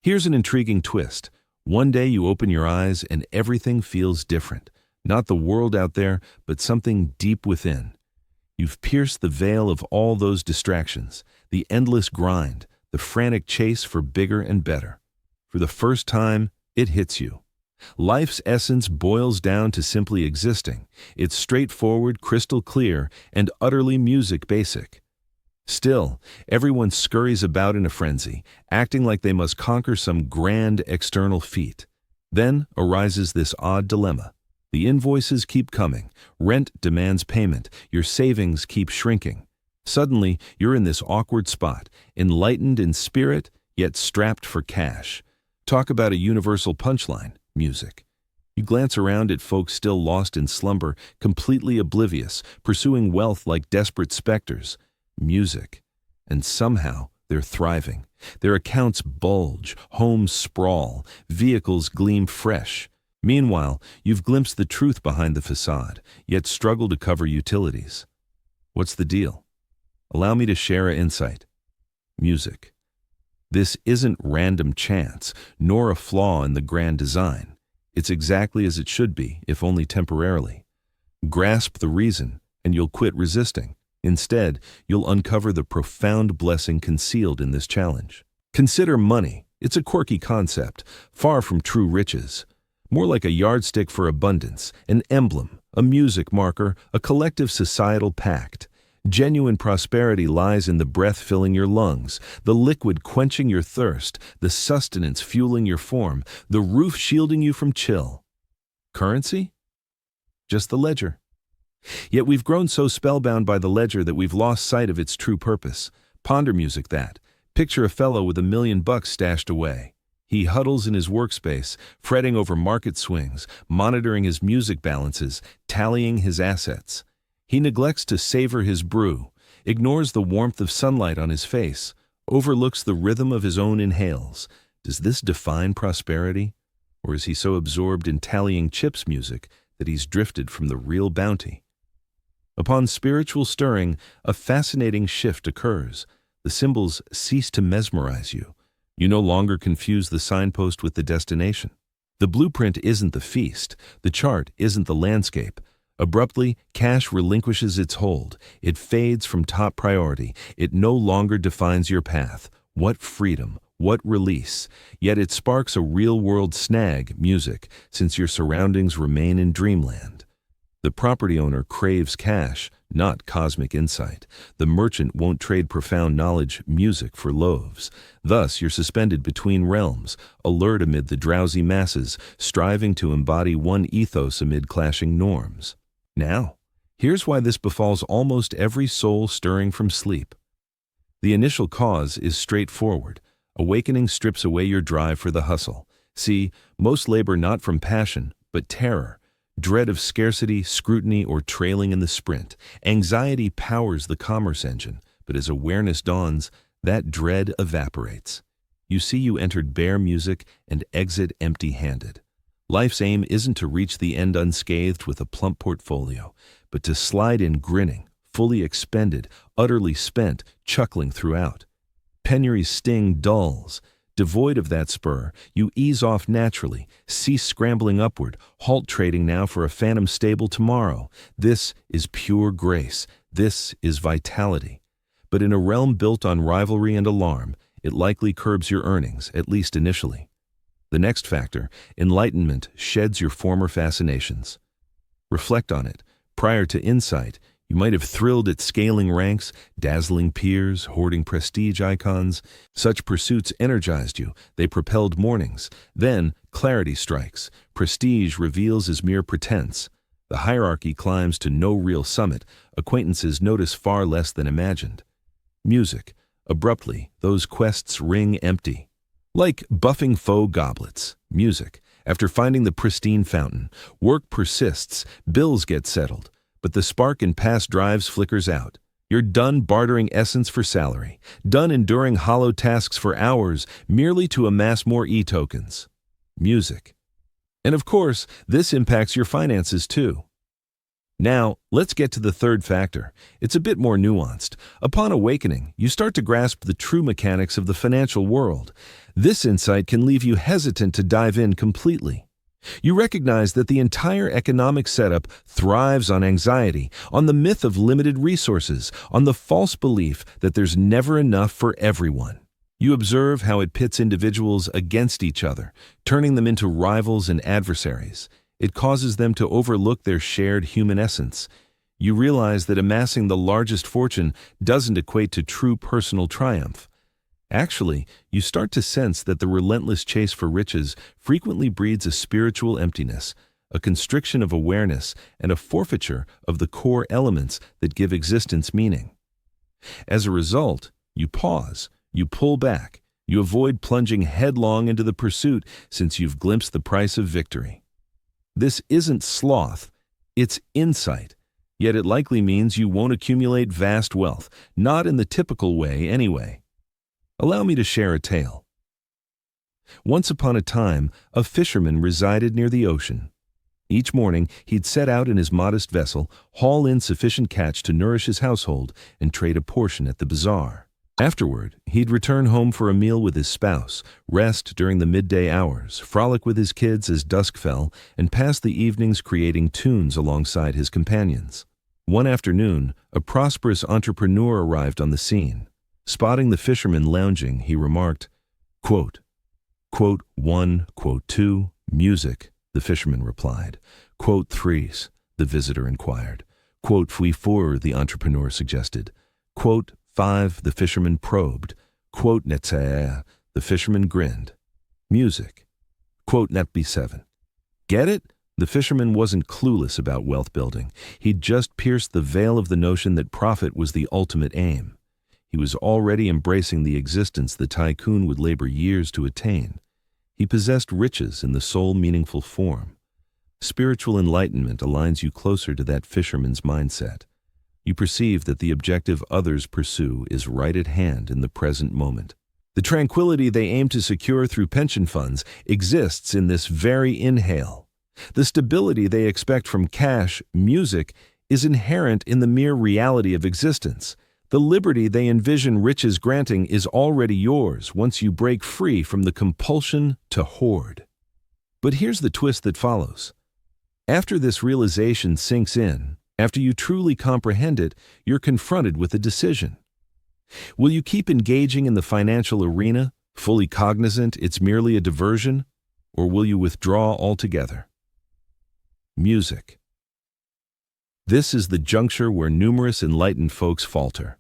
Here's an intriguing twist. One day you open your eyes and everything feels different. Not the world out there, but something deep within. You've pierced the veil of all those distractions, the endless grind, the frantic chase for bigger and better. For the first time, it hits you. Life's essence boils down to simply existing. It's straightforward, crystal clear, and utterly music basic. Still, everyone scurries about in a frenzy, acting like they must conquer some grand external feat. Then arises this odd dilemma. The invoices keep coming, rent demands payment, your savings keep shrinking. Suddenly, you're in this awkward spot, enlightened in spirit, yet strapped for cash. Talk about a universal punchline, music. You glance around at folks still lost in slumber, completely oblivious, pursuing wealth like desperate specters. Music. And somehow, they're thriving. Their accounts bulge, homes sprawl, vehicles gleam fresh. Meanwhile, you've glimpsed the truth behind the facade, yet struggle to cover utilities. What's the deal? Allow me to share an insight. Music. This isn't random chance, nor a flaw in the grand design. It's exactly as it should be, if only temporarily. Grasp the reason, and you'll quit resisting. Instead, you'll uncover the profound blessing concealed in this challenge. Consider money. It's a quirky concept, far from true riches. More like a yardstick for abundance, an emblem, a music marker, a collective societal pact. Genuine prosperity lies in the breath filling your lungs, the liquid quenching your thirst, the sustenance fueling your form, the roof shielding you from chill. Currency? Just the ledger. Yet we've grown so spellbound by the ledger that we've lost sight of its true purpose. Ponder music that. Picture a fellow with $1 million stashed away. He huddles in his workspace, fretting over market swings, monitoring his music balances, tallying his assets. He neglects to savor his brew, ignores the warmth of sunlight on his face, overlooks the rhythm of his own inhales. Does this define prosperity? Or is he so absorbed in tallying chips music that he's drifted from the real bounty? Upon spiritual stirring, a fascinating shift occurs. The symbols cease to mesmerize you. You no longer confuse the signpost with the destination. The blueprint isn't the feast. The chart isn't the landscape. Abruptly, cash relinquishes its hold. It fades from top priority. It no longer defines your path. What freedom, what release. Yet it sparks a real-world snag, music, since your surroundings remain in dreamland. The property owner craves cash, not cosmic insight. The merchant won't trade profound knowledge, music, for loaves. Thus, you're suspended between realms, alert amid the drowsy masses, striving to embody one ethos amid clashing norms. Now, here's why this befalls almost every soul stirring from sleep. The initial cause is straightforward. Awakening strips away your drive for the hustle. See, most labor not from passion, but terror. Dread of scarcity, scrutiny, or trailing in the sprint. Anxiety powers the commerce engine, but as awareness dawns, that dread evaporates. You see you entered bare music and exit empty-handed. Life's aim isn't to reach the end unscathed with a plump portfolio, but to slide in grinning, fully expended, utterly spent, chuckling throughout. Penury's sting dulls. Devoid of that spur, you ease off naturally, cease scrambling upward, halt trading now for a phantom stable tomorrow. This is pure grace. This is vitality. But in a realm built on rivalry and alarm, it likely curbs your earnings, at least initially. The next factor, enlightenment, sheds your former fascinations. Reflect on it. Prior to insight, you might have thrilled at scaling ranks, dazzling peers, hoarding prestige icons. Such pursuits energized you. They propelled mornings. Then, clarity strikes. Prestige reveals as mere pretense. The hierarchy climbs to no real summit. Acquaintances notice far less than imagined. Music. Abruptly, those quests ring empty. Like buffing faux goblets. Music. After finding the pristine fountain, work persists, bills get settled. But the spark in past drives flickers out. You're done bartering essence for salary, done enduring hollow tasks for hours merely to amass more e-tokens. Music. And of course, this impacts your finances too. Now, let's get to the third factor. It's a bit more nuanced. Upon awakening, you start to grasp the true mechanics of the financial world. This insight can leave you hesitant to dive in completely. You recognize that the entire economic setup thrives on anxiety, on the myth of limited resources, on the false belief that there's never enough for everyone. You observe how it pits individuals against each other, turning them into rivals and adversaries. It causes them to overlook their shared human essence. You realize that amassing the largest fortune doesn't equate to true personal triumph. Actually, you start to sense that the relentless chase for riches frequently breeds a spiritual emptiness, a constriction of awareness, and a forfeiture of the core elements that give existence meaning. As a result, you pause, you pull back, you avoid plunging headlong into the pursuit since you've glimpsed the price of victory. This isn't sloth, it's insight, yet it likely means you won't accumulate vast wealth, not in the typical way anyway. Allow me to share a tale. Once upon a time, a fisherman resided near the ocean. Each morning, he'd set out in his modest vessel, haul in sufficient catch to nourish his household, and trade a portion at the bazaar. Afterward, he'd return home for a meal with his spouse, rest during the midday hours, frolic with his kids as dusk fell, and pass the evenings creating tunes alongside his companions. One afternoon, a prosperous entrepreneur arrived on the scene. Spotting the fisherman lounging, he remarked, quote 1, quote 2, music, the fisherman replied. Quote 3, the visitor inquired. Quote 4, the entrepreneur suggested. Quote 5, the fisherman probed. Quote netzer, the fisherman grinned. Music. Quote netb 7. Get it? The fisherman wasn't clueless about wealth building. He'd just pierced the veil of the notion that profit was the ultimate aim. He was already embracing the existence the tycoon would labor years to attain. He possessed riches in the sole meaningful form. Spiritual enlightenment aligns you closer to that fisherman's mindset. You perceive that the objective others pursue is right at hand in the present moment. The tranquility they aim to secure through pension funds exists in this very inhale. The stability they expect from cash, music, is inherent in the mere reality of existence. The liberty they envision riches granting is already yours once you break free from the compulsion to hoard. But here's the twist that follows. After this realization sinks in, after you truly comprehend it, you're confronted with a decision. Will you keep engaging in the financial arena, fully cognizant it's merely a diversion, or will you withdraw altogether? Music. This is the juncture where numerous enlightened folks falter.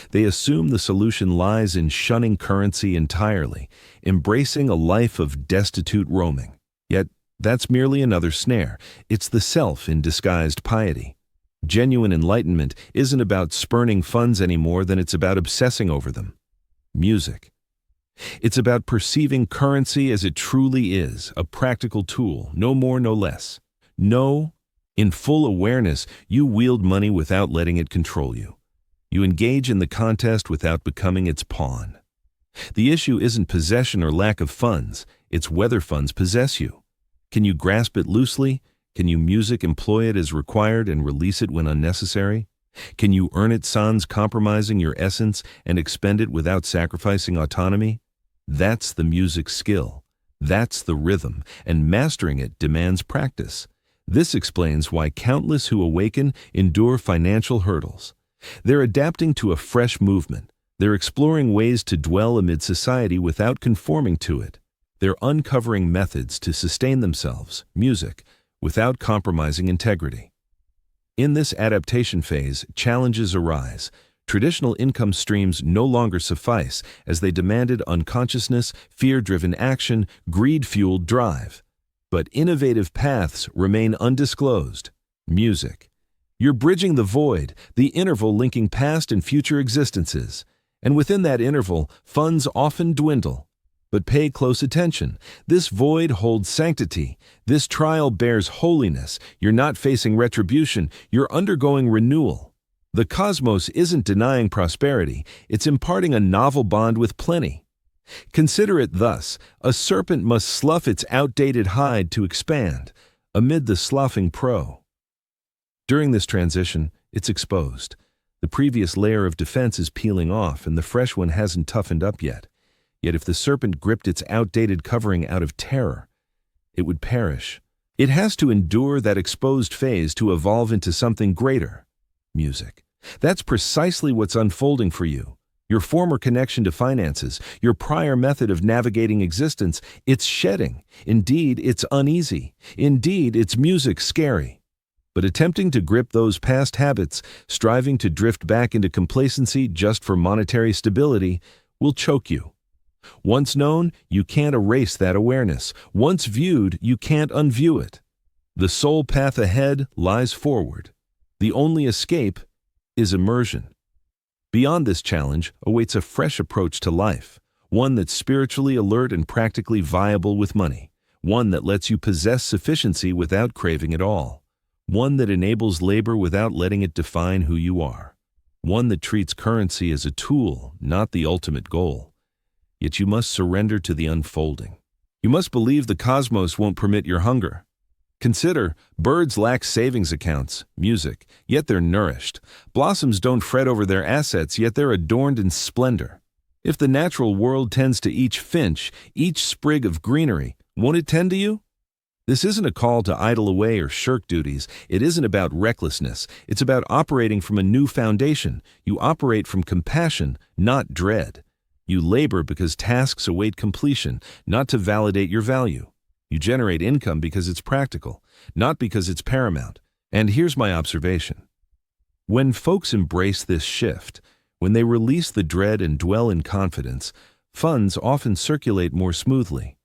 They assume the solution lies in shunning currency entirely, embracing a life of destitute roaming. Yet, that's merely another snare. It's the self in disguised piety. Genuine enlightenment isn't about spurning funds any more than it's about obsessing over them. Music. It's about perceiving currency as it truly is, a practical tool, no more, no less. No, in full awareness, you wield money without letting it control you. You engage in the contest without becoming its pawn. The issue isn't possession or lack of funds, it's whether funds possess you. Can you grasp it loosely? Can you employ it as required and release it when unnecessary? Can you earn it sans compromising your essence and expend it without sacrificing autonomy? That's the music skill. That's the rhythm, and mastering it demands practice. This explains why countless who awaken endure financial hurdles. They're adapting to a fresh movement. They're exploring ways to dwell amid society without conforming to it. They're uncovering methods to sustain themselves, music, without compromising integrity. In this adaptation phase, challenges arise. Traditional income streams no longer suffice as they demanded unconsciousness, fear-driven action, greed-fueled drive. But innovative paths remain undisclosed. Music. You're bridging the void, the interval linking past and future existences. And within that interval, funds often dwindle. But pay close attention. This void holds sanctity. This trial bears holiness. You're not facing retribution. You're undergoing renewal. The cosmos isn't denying prosperity. It's imparting a novel bond with plenty. Consider it thus. A serpent must slough its outdated hide to expand, amid the sloughing prow. During this transition, it's exposed. The previous layer of defense is peeling off, and the fresh one hasn't toughened up yet. Yet if the serpent gripped its outdated covering out of terror, it would perish. It has to endure that exposed phase to evolve into something greater. Music. That's precisely what's unfolding for you. Your former connection to finances, your prior method of navigating existence, it's shedding. Indeed, it's uneasy. Indeed, it's music scary. But attempting to grip those past habits, striving to drift back into complacency just for monetary stability, will choke you. Once known, you can't erase that awareness. Once viewed, you can't unview it. The sole path ahead lies forward. The only escape is immersion. Beyond this challenge awaits a fresh approach to life, one that's spiritually alert and practically viable with money, one that lets you possess sufficiency without craving it all, one that enables labor without letting it define who you are, one that treats currency as a tool, not the ultimate goal. Yet you must surrender to the unfolding. You must believe the cosmos won't permit your hunger. Consider, birds lack savings accounts, music, yet they're nourished. Blossoms don't fret over their assets, yet they're adorned in splendor. If the natural world tends to each finch, each sprig of greenery, won't it tend to you? This isn't a call to idle away or shirk duties. It isn't about recklessness. It's about operating from a new foundation. You operate from compassion, not dread. You labor because tasks await completion, not to validate your value. You generate income because it's practical, not because it's paramount. And here's my observation. When folks embrace this shift, when they release the dread and dwell in confidence, funds often circulate more smoothly.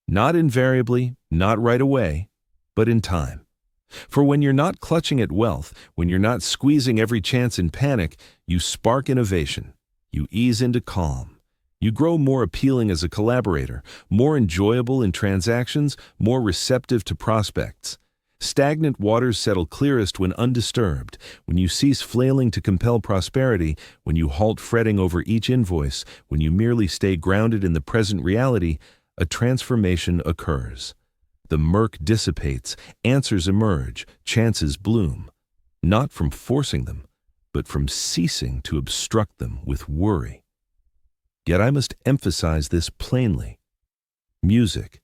Not invariably, not right away, but in time. For when you're not clutching at wealth, when you're not squeezing every chance in panic, you spark innovation. You ease into calm. You grow more appealing as a collaborator, more enjoyable in transactions, more receptive to prospects. Stagnant waters settle clearest when undisturbed, when you cease flailing to compel prosperity, when you halt fretting over each invoice, when you merely stay grounded in the present reality, a transformation occurs. The murk dissipates, answers emerge, chances bloom, not from forcing them, but from ceasing to obstruct them with worry. Yet I must emphasize this plainly. Music,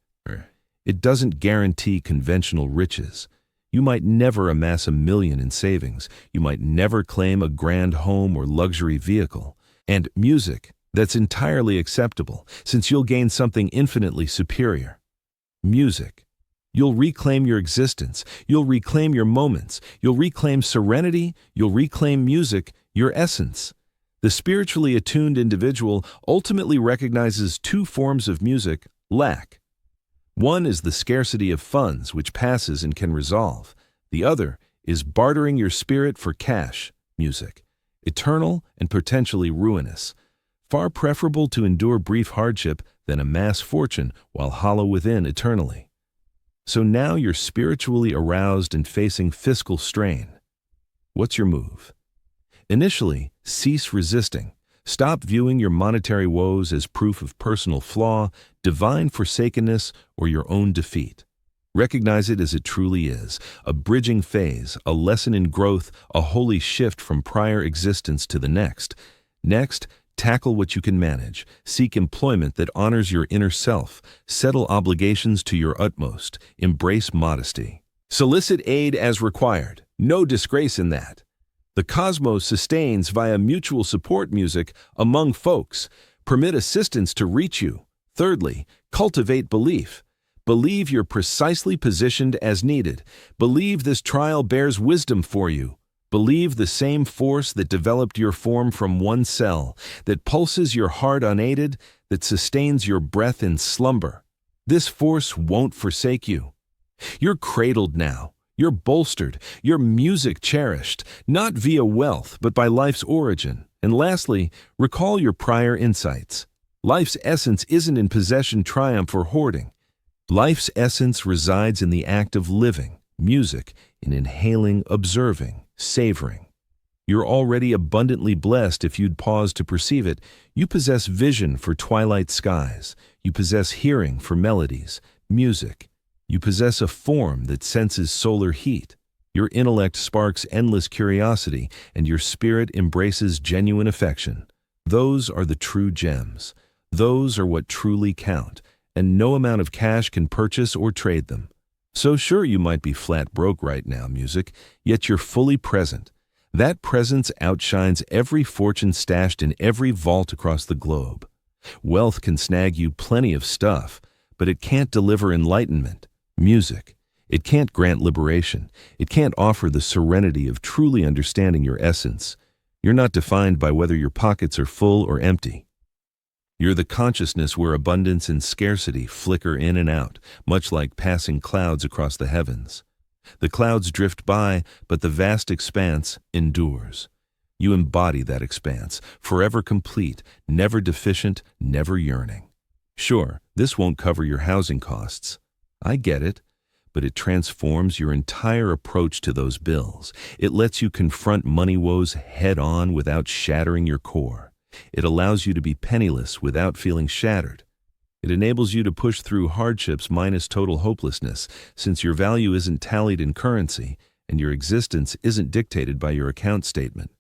it doesn't guarantee conventional riches. You might never amass $1 million in savings. You might never claim a grand home or luxury vehicle. And music, that's entirely acceptable, since you'll gain something infinitely superior. Music. You'll reclaim your existence. You'll reclaim your moments. You'll reclaim serenity. You'll reclaim music, your essence. The spiritually attuned individual ultimately recognizes two forms of music lack. One is the scarcity of funds, which passes and can resolve. The other is bartering your spirit for cash, music, eternal and potentially ruinous. Far preferable to endure brief hardship than amass fortune while hollow within eternally. So now you're spiritually aroused and facing fiscal strain. What's your move? Initially, cease resisting. Stop viewing your monetary woes as proof of personal flaw, divine forsakenness, or your own defeat. Recognize it as it truly is, a bridging phase, a lesson in growth, a holy shift from prior existence to the next. Next, tackle what you can manage. Seek employment that honors your inner self. Settle obligations to your utmost. Embrace modesty. Solicit aid as required. No disgrace in that. The cosmos sustains via mutual support music among folks. Permit assistance to reach you. Thirdly, cultivate belief. Believe you're precisely positioned as needed. Believe this trial bears wisdom for you. Believe the same force that developed your form from one cell, that pulses your heart unaided, that sustains your breath in slumber. This force won't forsake you. You're cradled now. You're bolstered, your music cherished, not via wealth, but by life's origin. And lastly, recall your prior insights. Life's essence isn't in possession, triumph, or hoarding. Life's essence resides in the act of living, music, in inhaling, observing, savoring. You're already abundantly blessed if you'd pause to perceive it. You possess vision for twilight skies. You possess hearing for melodies, music. You possess a form that senses solar heat. Your intellect sparks endless curiosity, and your spirit embraces genuine affection. Those are the true gems. Those are what truly count, and no amount of cash can purchase or trade them. So sure, you might be flat broke right now, music, yet you're fully present. That presence outshines every fortune stashed in every vault across the globe. Wealth can snag you plenty of stuff, but it can't deliver enlightenment, music. It can't grant liberation. It can't offer the serenity of truly understanding your essence. You're not defined by whether your pockets are full or empty. You're the consciousness where abundance and scarcity flicker in and out, much like passing clouds across the heavens. The clouds drift by, but the vast expanse endures. You embody that expanse, forever complete, never deficient, never yearning. Sure, this won't cover your housing costs. I get it. But it transforms your entire approach to those bills. It lets you confront money woes head-on without shattering your core. It allows you to be penniless without feeling shattered. It enables you to push through hardships minus total hopelessness, since your value isn't tallied in currency and your existence isn't dictated by your account statement.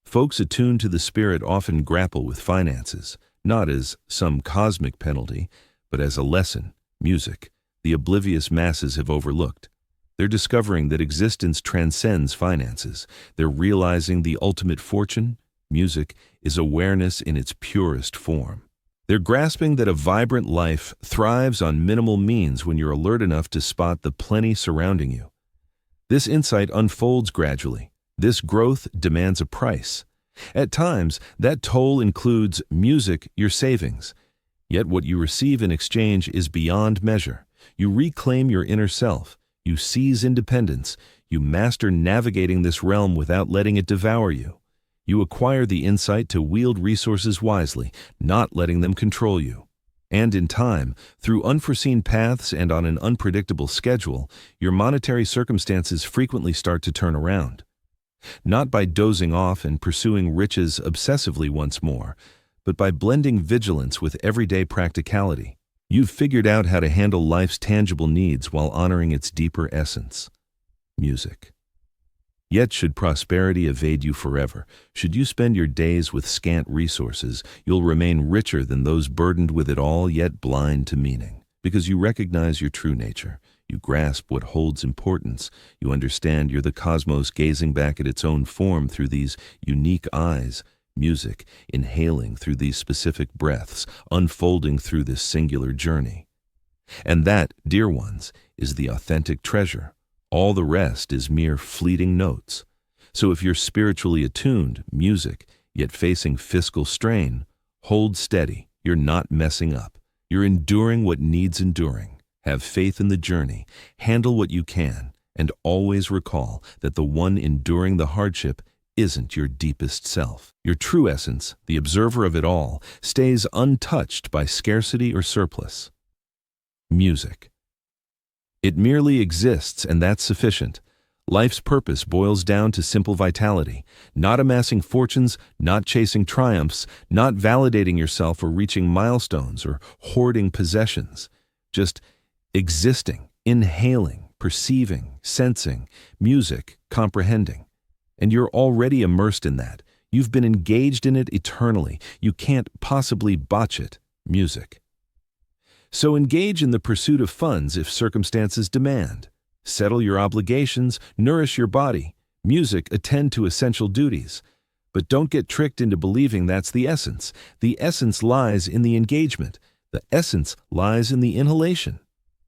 Folks attuned to the spirit often grapple with finances, not as some cosmic penalty, but as a lesson, music, the oblivious masses have overlooked. They're discovering that existence transcends finances. They're realizing the ultimate fortune, music, is awareness in its purest form. They're grasping that a vibrant life thrives on minimal means when you're alert enough to spot the plenty surrounding you. This insight unfolds gradually. This growth demands a price. At times, that toll includes music, your savings. Yet what you receive in exchange is beyond measure. You reclaim your inner self. You seize independence. You master navigating this realm without letting it devour you. You acquire the insight to wield resources wisely, not letting them control you. And in time, through unforeseen paths and on an unpredictable schedule, your monetary circumstances frequently start to turn around. Not by dozing off and pursuing riches obsessively once more, but by blending vigilance with everyday practicality. You've figured out how to handle life's tangible needs while honoring its deeper essence, music. Yet should prosperity evade you forever, should you spend your days with scant resources, you'll remain richer than those burdened with it all yet blind to meaning, because you recognize your true nature. You grasp what holds importance. You understand you're the cosmos gazing back at its own form through these unique eyes, music, inhaling through these specific breaths, unfolding through this singular journey. And that, dear ones, is the authentic treasure. All the rest is mere fleeting notes. So if you're spiritually attuned, music, yet facing fiscal strain, hold steady. You're not messing up. You're enduring what needs enduring. Have faith in the journey, handle what you can, and always recall that the one enduring the hardship isn't your deepest self. Your true essence, the observer of it all, stays untouched by scarcity or surplus. Music. It merely exists, and that's sufficient. Life's purpose boils down to simple vitality, not amassing fortunes, not chasing triumphs, not validating yourself or reaching milestones or hoarding possessions. Just existing, inhaling, perceiving, sensing, music, comprehending. And you're already immersed in that. You've been engaged in it eternally. You can't possibly botch it, music. So engage in the pursuit of funds if circumstances demand. Settle your obligations, nourish your body. Music, attend to essential duties. But don't get tricked into believing that's the essence. The essence lies in the engagement. The essence lies in the inhalation.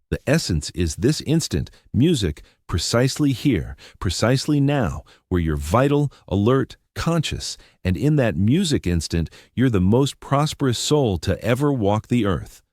The essence is this instant, music, precisely here, precisely now, where you're vital, alert, conscious, and in that music instant, you're the most prosperous soul to ever walk the earth.